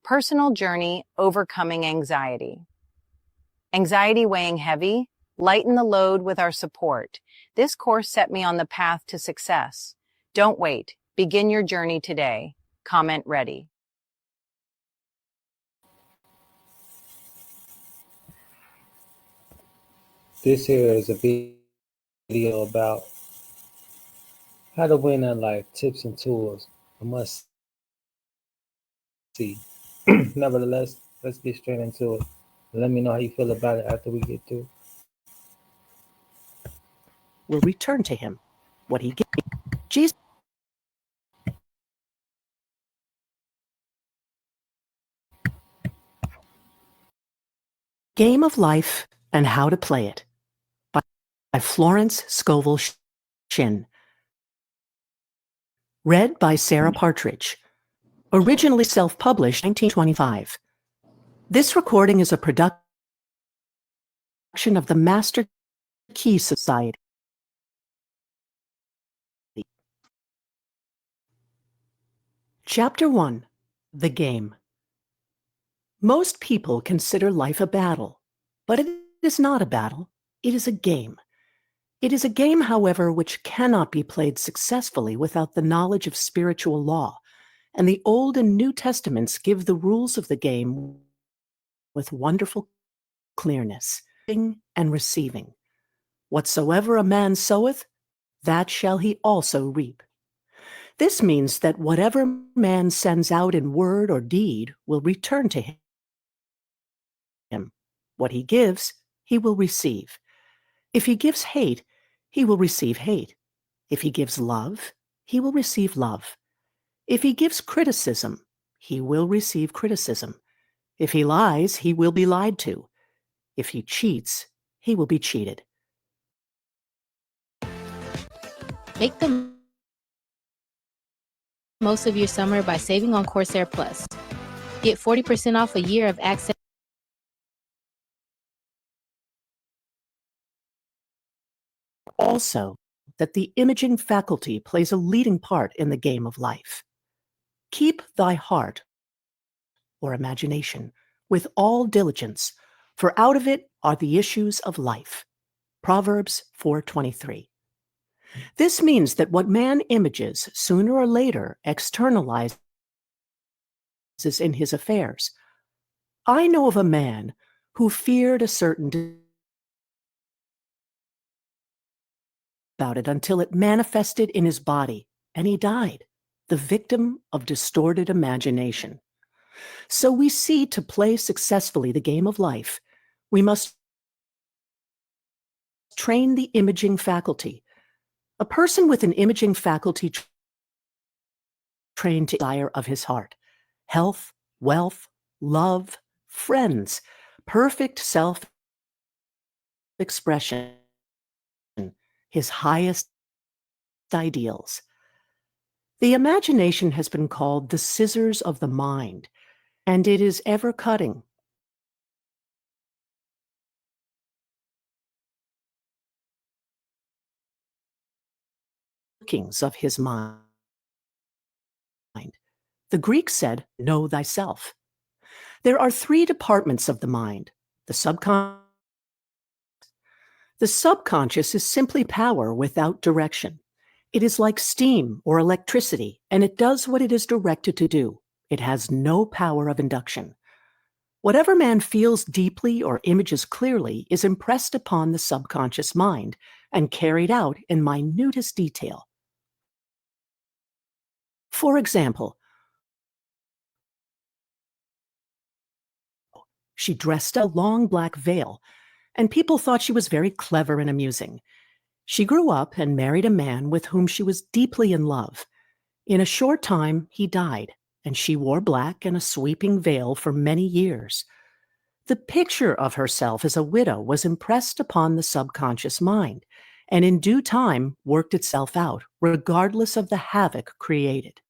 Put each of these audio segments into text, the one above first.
Personal Journey Overcoming Anxiety. Anxiety weighing heavy? Lighten the load with our support. This course set me on the path to success. Don't wait. Begin your journey today. Comment ready. This here is a video about how to win at life, tips and tools. I must see. Nevertheless, let's get straight into it. Let me know how you feel about it after we get through. Will return to him what he gave. Jesus. Game of Life and How to Play It by Florence Scovel Shinn. Read by Sarah Partridge. Originally self-published 1925. This recording is a production of the Master Key Society. Chapter 1. The Game. Most people consider life a battle, but it is not a battle. It is a game. It is a game, however, which cannot be played successfully without the knowledge of spiritual law, and the Old and New Testaments give the rules of the game with wonderful clearness. Giving and receiving. Whatsoever a man soweth, that shall he also reap. This means that whatever man sends out in word or deed will return to him. What he gives, he will receive. If he gives hate, he will receive hate. If he gives love, he will receive love. If he gives criticism, he will receive criticism. If he lies, he will be lied to. If he cheats, he will be cheated. Make the most of your summer by saving on Corsair Plus. Get 40% off a year of access. Also, that the imaging faculty plays a leading part in the game of life. Keep thy heart, or imagination, with all diligence, for out of it are the issues of life. Proverbs 4:23. This means that what man images sooner or later externalizes in his affairs. I know of a man who feared a certain about it until it manifested in his body, and he died, the victim of distorted imagination. So we see, to play successfully the game of life, we must train the imaging faculty. A person with an imaging faculty trained to the desire of his heart, health, wealth, love, friends, perfect self-expression, his highest ideals. The imagination has been called the scissors of the mind, and it is ever cutting. Workings of his mind. The Greeks said, know thyself. There are 3 departments of the mind. The subconscious. The subconscious is simply power without direction. It is like steam or electricity, and it does what it is directed to do. It has no power of induction. Whatever man feels deeply or images clearly is impressed upon the subconscious mind and carried out in minutest detail. For example, she dressed a long black veil, and people thought she was very clever and amusing. She grew up and married a man with whom she was deeply in love. In a short time, he died, and she wore black and a sweeping veil for many years. The picture of herself as a widow was impressed upon the subconscious mind, and in due time worked itself out, regardless of the havoc created.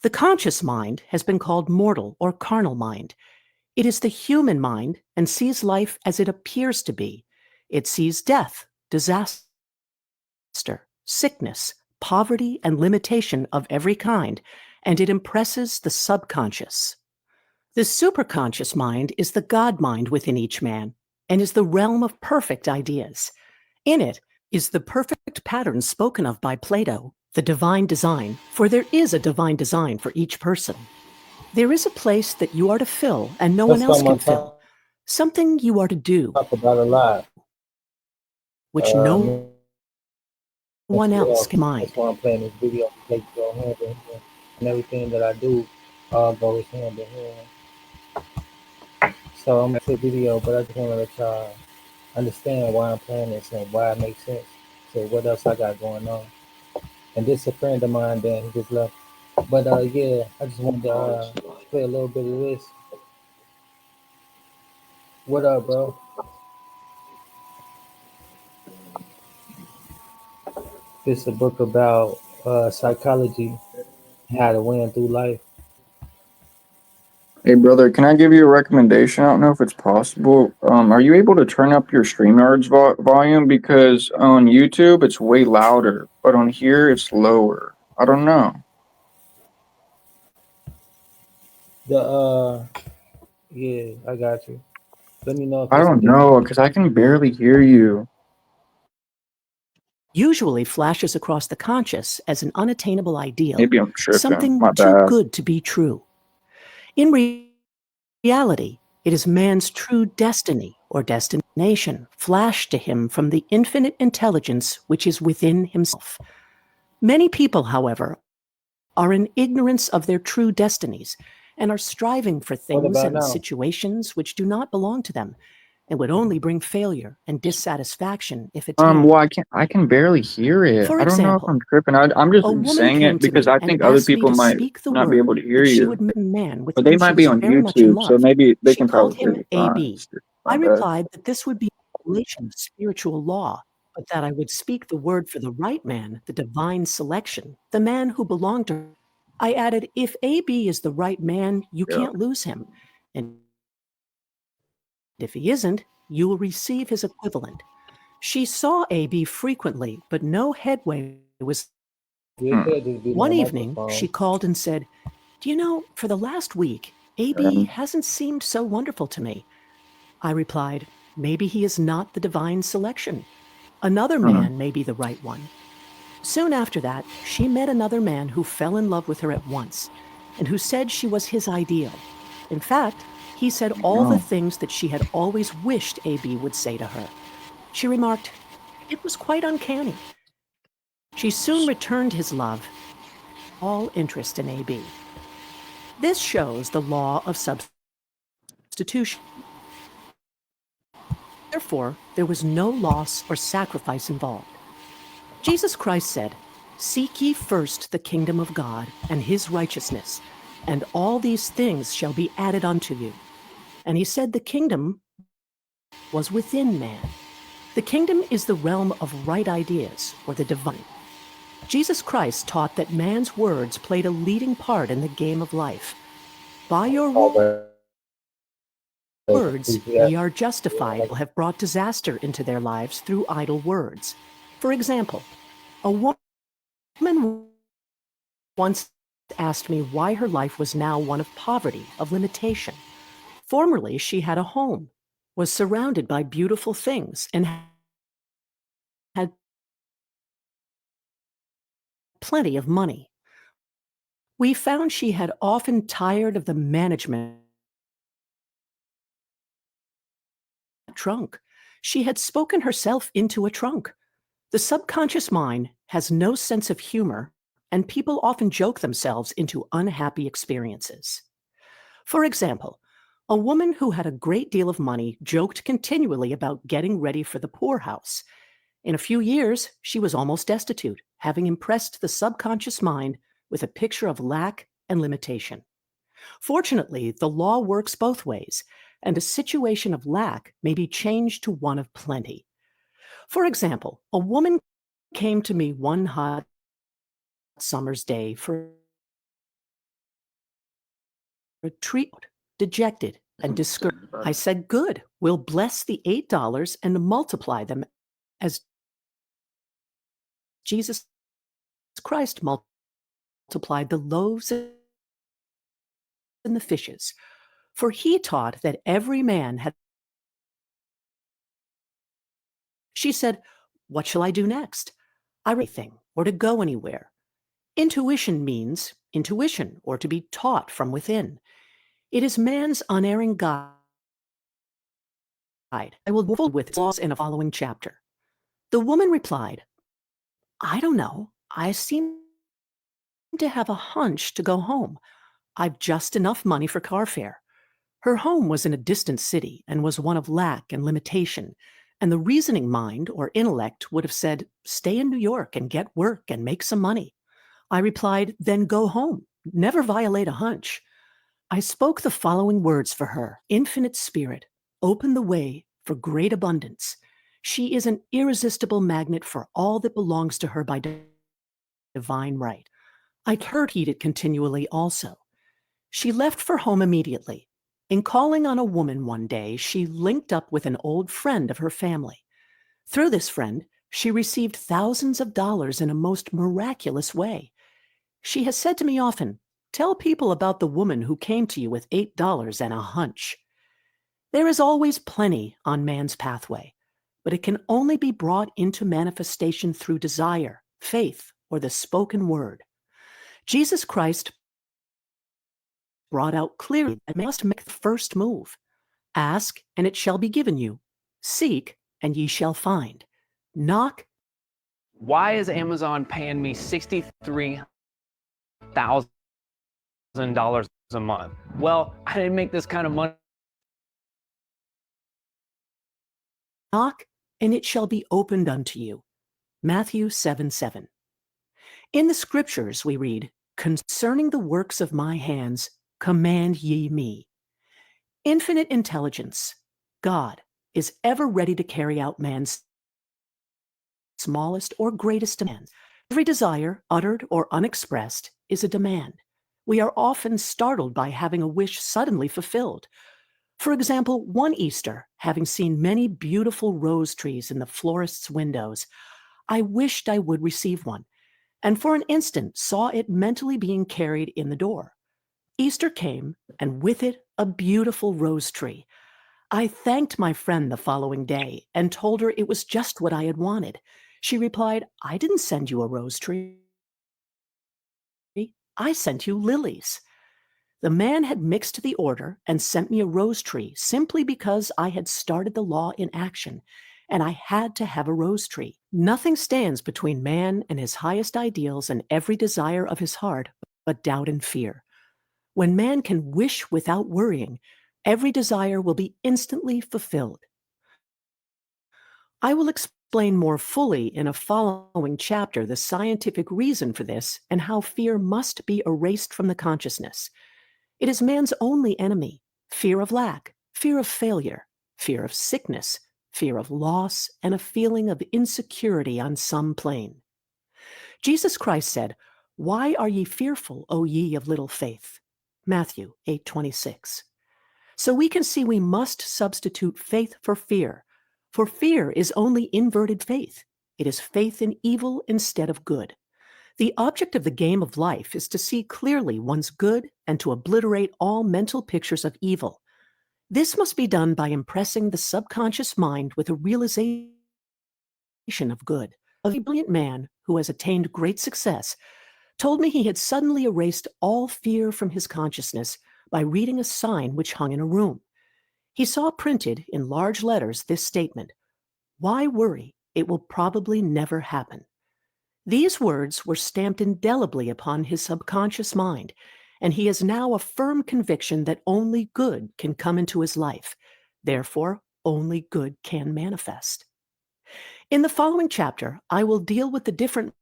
The conscious mind has been called mortal or carnal mind. It is the human mind and sees life as it appears to be. It sees death, disaster, sickness, poverty, and limitation of every kind, and it impresses the subconscious. The superconscious mind is the God mind within each man and is the realm of perfect ideas. In it is the perfect pattern spoken of by Plato, the divine design, for there is a divine design for each person. There is a place that you are to fill and no one That's else something I can fill, something you are to do, talk about a lot. which no one Mental else health. can mind. That's why I'm playing this video. Like go hand in hand, and everything that I do all goes hand in hand. So I'm gonna play the video, but I just want to let y'all understand why I'm playing this and why it makes sense. So what else I got going on? And this is a friend of mine that he just left. But yeah, I just wanted to play a little bit of this. What up, bro? This is a book about psychology, how to win through life. Hey brother, can I give you a recommendation? I don't know if it's possible. Are you able to turn up your StreamYard's volume? Because on YouTube it's way louder, but on here it's lower. I don't know. Yeah, I got you. Let me know if I it's don't different. know, because I can barely hear you. Usually flashes across the conscious as an unattainable ideal, Maybe I'm tripping. something My too bad. good to be true. In reality, it is man's true destiny or destination flashed to him from the infinite intelligence which is within himself. Many people, however, are in ignorance of their true destinies and are striving for What things about and now? situations which do not belong to them and would only bring failure and dissatisfaction if attained. Well, I can barely hear it. For I don't know if I'm example, tripping. I'm just a woman saying came it to because me I and think other asked me people to might speak the not be word able to hear that she you. would meet a man with But they whom she might be was on very much in YouTube, so love. maybe they She can called probably hear him you fine. AB. My I bad. replied that this would be a violation of spiritual law, but that I would speak the word for the right man, the divine selection, the man who belonged to her. I added, if AB is the right man, you Yeah. can't lose him. And if he isn't, you will receive his equivalent. She saw AB frequently, but no headway was. You could just be One my evening, she microphone. called and said, "Do you know, for the last week, AB hasn't seemed so wonderful to me." I replied, "Maybe he is not the divine selection. Another man may be the right one." Soon after that, she met another man who fell in love with her at once and who said she was his ideal. In fact, he said all the things that she had always wished AB would say to her. She remarked, "It was quite uncanny." She soon returned his love, all interest in AB. This shows the law of substitution. Therefore, there was no loss or sacrifice involved. Jesus Christ said, "Seek ye first the kingdom of God and his righteousness, and all these things shall be added unto you." And he said the kingdom was within man. The kingdom is the realm of right ideas, or the divine. Jesus Christ taught that man's words played a leading part in the game of life. By your words, ye are justified, have brought disaster into their lives through idle words. For example, a woman once asked me why her life was now one of poverty, of limitation. Formerly, she had a home, was surrounded by beautiful things, and had plenty of money. We found she had often tired of the management trunk. She had spoken herself into a trunk. The subconscious mind has no sense of humor, and people often joke themselves into unhappy experiences. For example, a woman who had a great deal of money joked continually about getting ready for the poorhouse. In a few years, she was almost destitute, having impressed the subconscious mind with a picture of lack and limitation. Fortunately, the law works both ways, and a situation of lack may be changed to one of plenty. For example, a woman came to me one hot summer's day for a treat, dejected and discouraged. I said, "Good, we'll bless the $8 and multiply them as Jesus Christ multiplied the loaves and the fishes. For he taught that every man had. She said, "What shall I do next? I anything or to go anywhere." Intuition means intuition or to be taught from within. It is man's unerring guide. I will deal with its laws in a following chapter. The woman replied, "I don't know. I seem to have a hunch to go home. I've just enough money for car fare." Her home was in a distant city and was one of lack and limitation, and the reasoning mind or intellect would have said, "Stay in New York and get work and make some money." I replied, "Then go home. Never violate a hunch." I spoke the following words for her: "Infinite Spirit, open the way for great abundance." She is an irresistible magnet for all that belongs to her by divine right. I heed it continually also. She left for home immediately. In calling on a woman one day, she linked up with an old friend of her family. Through this friend, she received thousands of dollars in a most miraculous way. She has said to me often, "Tell people about the woman who came to you with $8 and a hunch." There is always plenty on man's pathway, but it can only be brought into manifestation through desire, faith, or the spoken word. Jesus Christ brought out clearly that man must make the first move. Ask, and it shall be given you. Seek, and ye shall find. Knock. Why is Amazon paying me $63,000 a month? Well, I didn't make this kind of money. Knock, and it shall be opened unto you. Matthew 7:7. In the scriptures we read, "Concerning the works of my hands, command ye me." Infinite intelligence, God, is ever ready to carry out man's smallest or greatest demands. Every desire, uttered or unexpressed, is a demand. We are often startled by having a wish suddenly fulfilled. For example, one Easter, having seen many beautiful rose trees in the florist's windows, I wished I would receive one, and for an instant saw it mentally being carried in the door. Easter came, and with it a beautiful rose tree. I thanked my friend the following day and told her it was just what I had wanted. She replied, "I didn't send you a rose tree. I sent you lilies." The man had mixed the order and sent me a rose tree simply because I had started the law in action, and I had to have a rose tree. Nothing stands between man and his highest ideals and every desire of his heart but doubt and fear. When man can wish without worrying, every desire will be instantly fulfilled. I will explain more fully in a following chapter the scientific reason for this and how fear must be erased from the consciousness. It is man's only enemy: fear of lack, fear of failure, fear of sickness, fear of loss, and a feeling of insecurity on some plane. Jesus Christ said, "Why are ye fearful, O ye of little faith?" Matthew 8:26. So we can see we must substitute faith for fear is only inverted faith. It is faith in evil instead of good. The object of the game of life is to see clearly one's good and to obliterate all mental pictures of evil. This must be done by impressing the subconscious mind with a realization of good. A brilliant man who has attained great success told me he had suddenly erased all fear from his consciousness by reading a sign which hung in a room. He saw printed in large letters this statement, "Why worry? It will probably never happen." These words were stamped indelibly upon his subconscious mind, and he has now a firm conviction that only good can come into his life. Therefore, only good can manifest. In the following chapter, I will deal with the different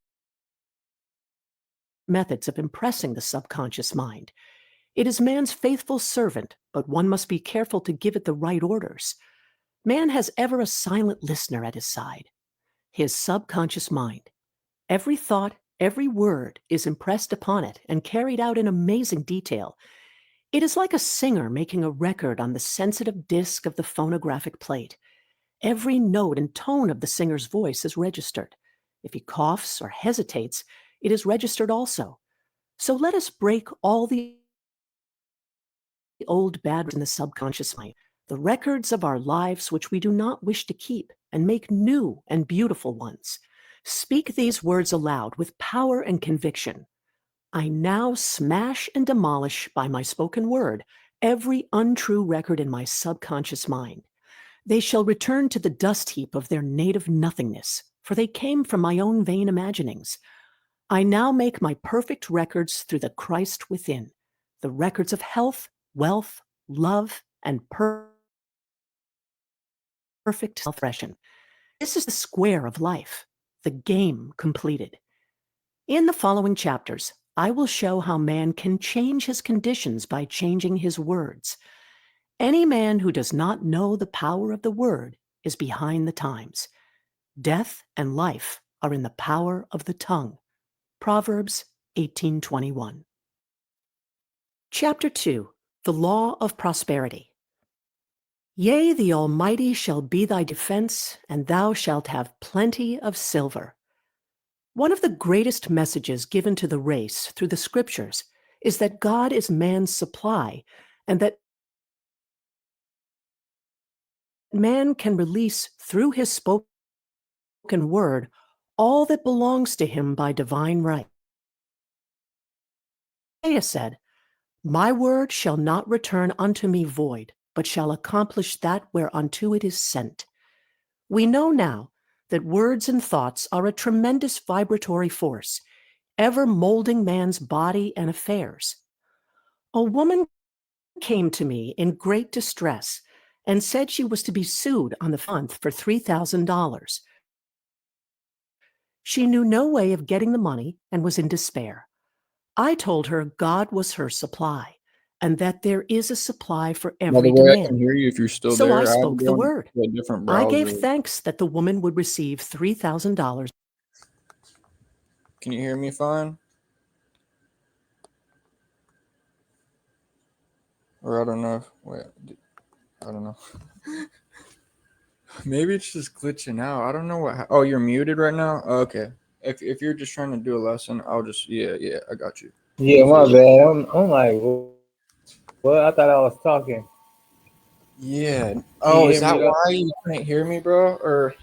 methods of impressing the subconscious mind. It is man's faithful servant, but one must be careful to give it the right orders. Man has ever a silent listener at his side, his subconscious mind. Every thought, every word is impressed upon it and carried out in amazing detail. It is like a singer making a record on the sensitive disc of the phonographic plate. Every note and tone of the singer's voice is registered. If he coughs or hesitates, it is registered also. So let us break all the old bad in the subconscious mind, the records of our lives which we do not wish to keep, and make new and beautiful ones. Speak these words aloud with power and conviction. I now smash and demolish by my spoken word every untrue record in my subconscious mind. They shall return to the dust heap of their native nothingness, for they came from my own vain imaginings. I now make my perfect records through the Christ within, the records of health, wealth, love, and perfect self-expression. This is the square of life, the game completed. In the following chapters, I will show how man can change his conditions by changing his words. Any man who does not know the power of the word is behind the times. Death and life are in the power of the tongue. Proverbs 18:21. Chapter 2. The Law of Prosperity. Yea, the Almighty shall be thy defense, and thou shalt have plenty of silver. One of the greatest messages given to the race through the scriptures is that God is man's supply, and that man can release through his spoken word all that belongs to him by divine right. Isaiah said, My word shall not return unto me void, but shall accomplish that whereunto it is sent. We know now that words and thoughts are a tremendous vibratory force, ever molding man's body and affairs. A woman came to me in great distress and said she was to be sued on the month for $3,000. She knew no way of getting the money and was in despair. I told her God was her supply, and that there is a supply for By every the way, I can demand. hear you if you're still So there. I I have to spoke go the on word. to a different I browser. gave thanks that the woman would receive $3,000. Can you hear me fine? Or I don't know. Wait, I don't know. Maybe it's just glitching out. I don't know what. Oh, you're muted right now. Oh, okay. If you're just trying to do a lesson, I'll just yeah. I got you. Yeah, my bad. I'm like, well, I thought I was talking. Yeah. Can Oh, you is hear me that though? why you couldn't hear me, bro? Or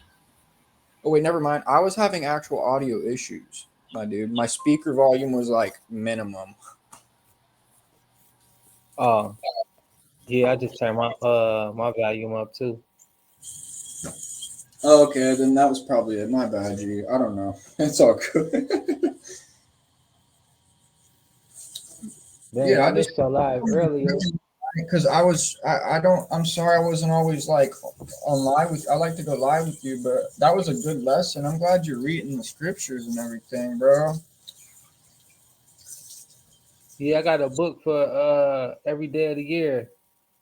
oh wait, never mind. I was having actual audio issues, my dude. My speaker volume was like minimum. Oh, yeah, I just turned my volume up too. Oh, okay, then that was probably it. My bad, G. I don't know. It's all good. Dang, Yeah, I I just missed your live earlier. because I don't I'm sorry I wasn't always like on live with I like to go live with you, but that was a good lesson. I'm glad you're reading the scriptures and everything, bro. Yeah, I got a book for every day of the year.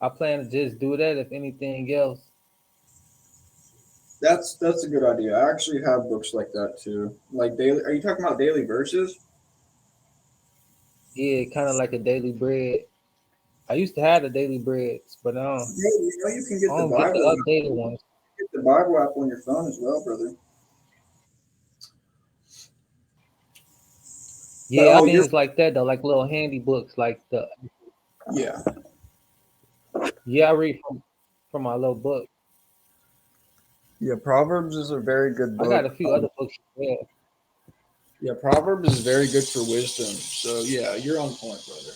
I plan to just do that if anything else. That's a good idea. I actually have books like that too. Like daily are you talking about daily verses? Yeah, kind of like a daily bread. I used to have the daily breads, but Yeah, you know you can I get the don't get the Bible updated ones. get the Bible app on your phone as well, brother. But Yeah, I oh you're things like that though, like little handy books, like the yeah. yeah, I read from my little book. Yeah, Proverbs is a very good I got a book. few other books as well. Yeah, Proverbs is very good for wisdom. So yeah, you're on point, brother.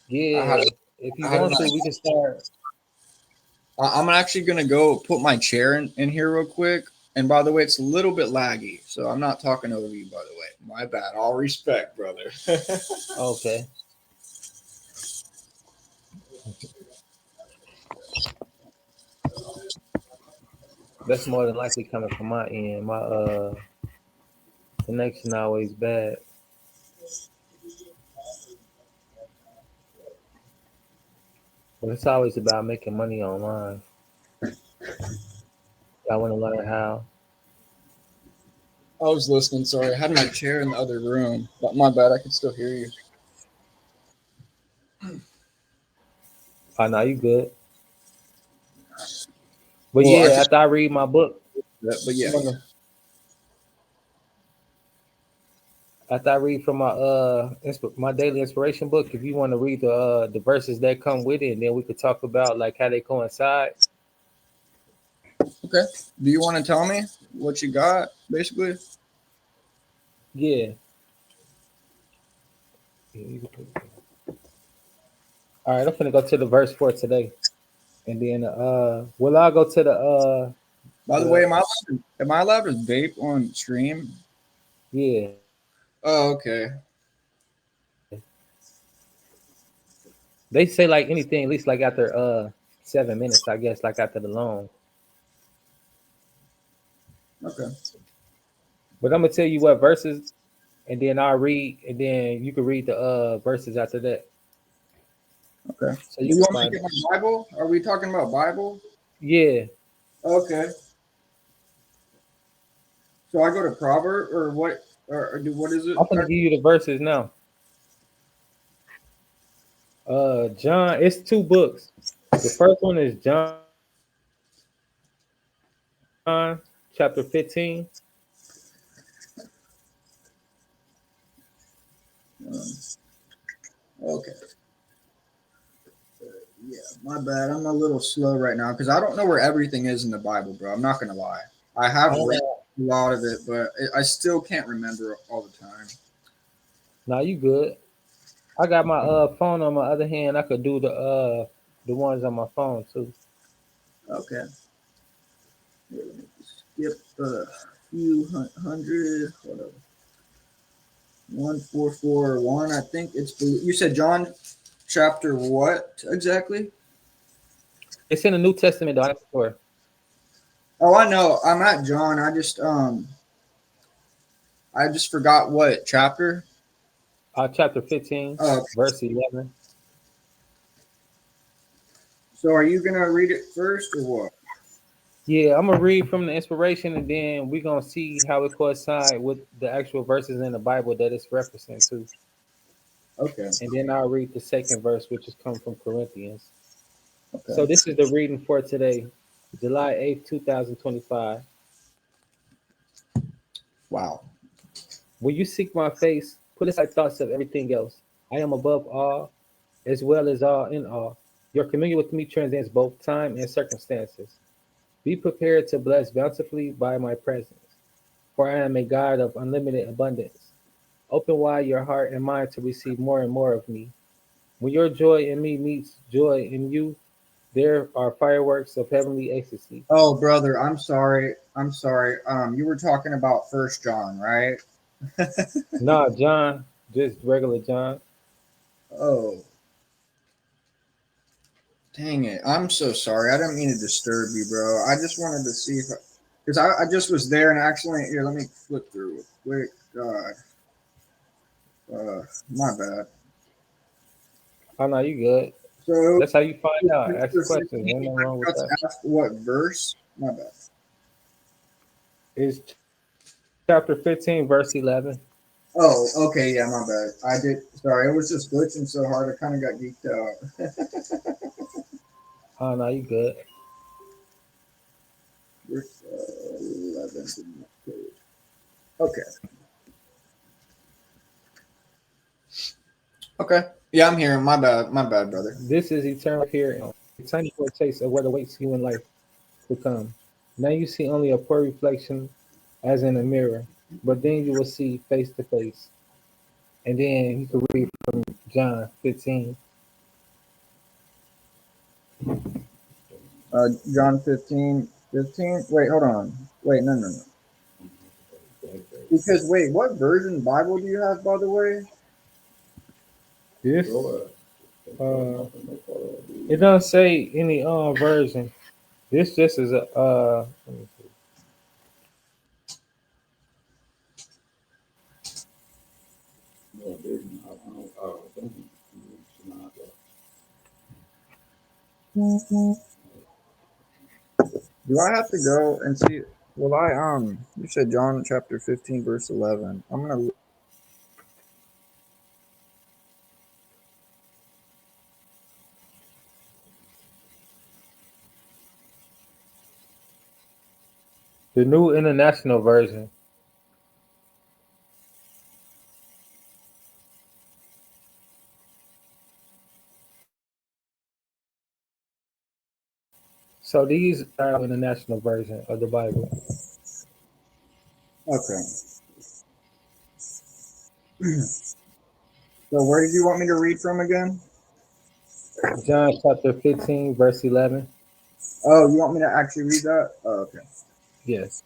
I had Yeah, if you I had a want to, nice we can start. I'm actually gonna go put my chair in here real quick. And by the way, it's a little bit laggy, so I'm not talking over you. By the way, my bad. All respect, brother. Okay, that's more than likely coming from my end. My connection always bad, but it's always about making money online. I want to learn how. I was listening. Sorry, I had my chair in the other room, but my bad. I can still hear you. Oh, no, you good. But Well, I yeah, just after I read my book, but yeah. After I read from my my daily inspiration book, if you want to read the verses that come with it, and then we could talk about like how they coincide. Okay. Do you want to tell me what you got, basically? Yeah. All right, I'm finna go to the verse for today, and then will I go to By the way, the am I allowed to vape on stream? yeah. Oh, okay. They say like anything, at least like after 7 minutes, I guess, like after the loan. Okay. But I'm gonna tell you what verses, and then I'll read, and then you can read the verses after that, Okay. so Do you you can want me to find get it. my Bible? Are we talking about Bible? Yeah. Okay. So I go to Proverb or what? Or do what is it? I'm gonna give you the verses now. John, it's two books. The first one is John chapter 15. Um, okay. Yeah, my bad. I'm a little slow right now because I don't know where everything is in the Bible, bro. I'm not gonna lie. I have read a lot of it, but I still can't remember all the time. Now you good. I got my phone on my other hand. I could do the ones on my phone too. Okay. Here, let me skip a few hundred. Hold up. 1441. I think it's. You said John chapter what exactly? It's in the New Testament though. I'm sure. Oh, I know. I'm at John. I just forgot what chapter. Chapter 15, Oh, verse 11. so are you gonna read it first or what? Yeah, I'm gonna read from the inspiration, and then we're gonna see how it coincides with the actual verses in the Bible that it's referencing to. Okay. And then I'll read the second verse, which is come from Corinthians. Okay. So this is the reading for today, July 8th, 2025. Wow. When you seek my face, put aside thoughts of everything else. I am above all, as well as all in all. Your communion with me transcends both time and circumstances. Be prepared to bless bountifully by my presence, for I am a God of unlimited abundance. Open wide your heart and mind to receive more and more of me. When your joy in me meets joy in you, there are fireworks of heavenly ecstasy. Oh, brother, I'm sorry. I'm sorry. You were talking about First John, right? Nah, John, just regular John. Oh, dang it. I'm so sorry. I didn't mean to disturb you, bro. I just wanted to see if, because I just was there and actually, here, let me flip through it quick. God, my bad. Oh no, you good. So, That's how you find out. Ask chapter questions. 15, Ain't nothing I wrong with forgot that. to ask what verse. My bad. It's chapter 15, verse 11. Oh, okay. Yeah, my bad. I did. Sorry, it was just glitching so hard. I kind of got geeked out. Oh no, you good. Verse 11. Okay. Okay. Yeah, I'm here. My bad. My bad, brother. This is eternal here, a tiny foretaste of what awaits you in life to come. Now you see only a poor reflection as in a mirror, but then you will see face to face. And then you can read from John 15. John 15. 15. Wait, hold on. Wait, no. Because, wait, what version Bible do you have, by the way? This it doesn't say any version. This just is a let me see. Do I have to go and see? Well, you said John chapter 15, verse 11. I'm going to. The New International Version. So these are in the national version of the Bible. Okay. So where did you want me to read from again? John chapter 15, verse 11. Oh, you want me to actually read that? Oh, okay. Yes.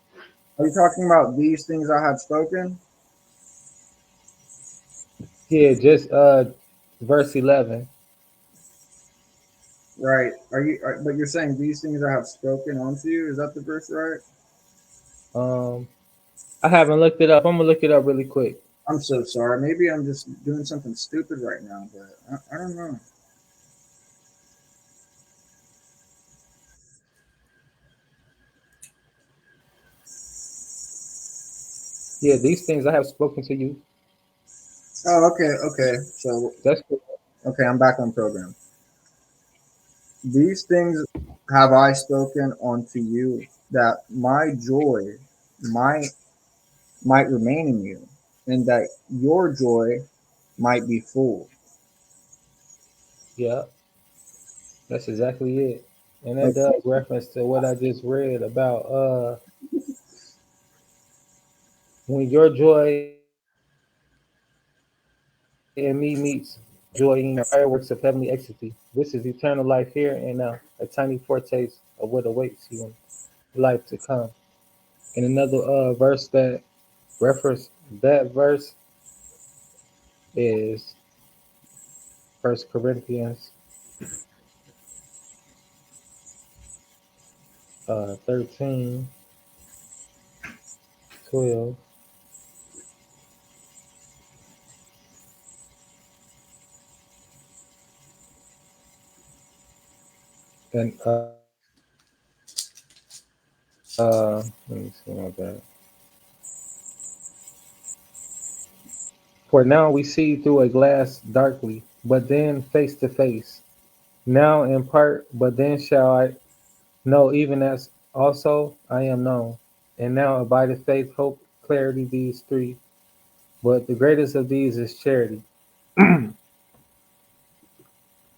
Are you talking about these things I have spoken? Yeah, just verse 11. Right. But you're saying these things I have spoken unto you? Is that the verse, right? Um, I haven't looked it up. I'm gonna look it up really quick. I'm so sorry. Maybe I'm just doing something stupid right now, but I don't know. Yeah, these things I have spoken to you. Oh, okay, okay. So, That's cool. okay, I'm back on program. These things have I spoken unto you, that my joy might might remain in you, and that your joy might be full. Yeah, that's exactly it. And that Okay. does reference to what I just read about when your joy in me meets joy in the fireworks of heavenly ecstasy. This is eternal life here and now, a tiny foretaste of what awaits you in life to come. And another verse that reference that verse is First Corinthians 13, 12. And let me see my bad. For now we see through a glass darkly, but then face to face. Now in part, but then shall I know, even as also I am known. And now abideth faith, hope, clarity, these three. But the greatest of these is charity.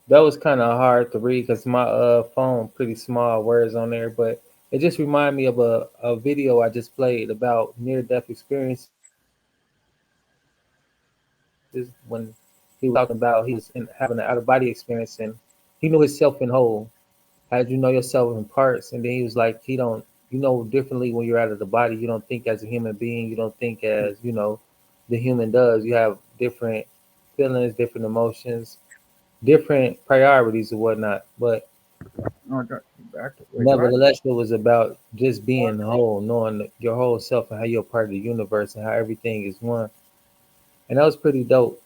That was kind of hard to read because my phone pretty small words on there, but it just reminded me of a video I just played about near death experiences when he was talking about he was having an out of body experience and he knew himself in whole. How did you know yourself in parts? And then he was like, he don't, you know, differently when you're out of the body. You don't think as a human being. You don't think as, you know, the human does. You have different feelings, different emotions, different priorities and whatnot. But Oh, I got you back. Wait, do I? nevertheless, it was about just being whole, knowing your whole self and how you're part of the universe and how everything is one. And that was pretty dope.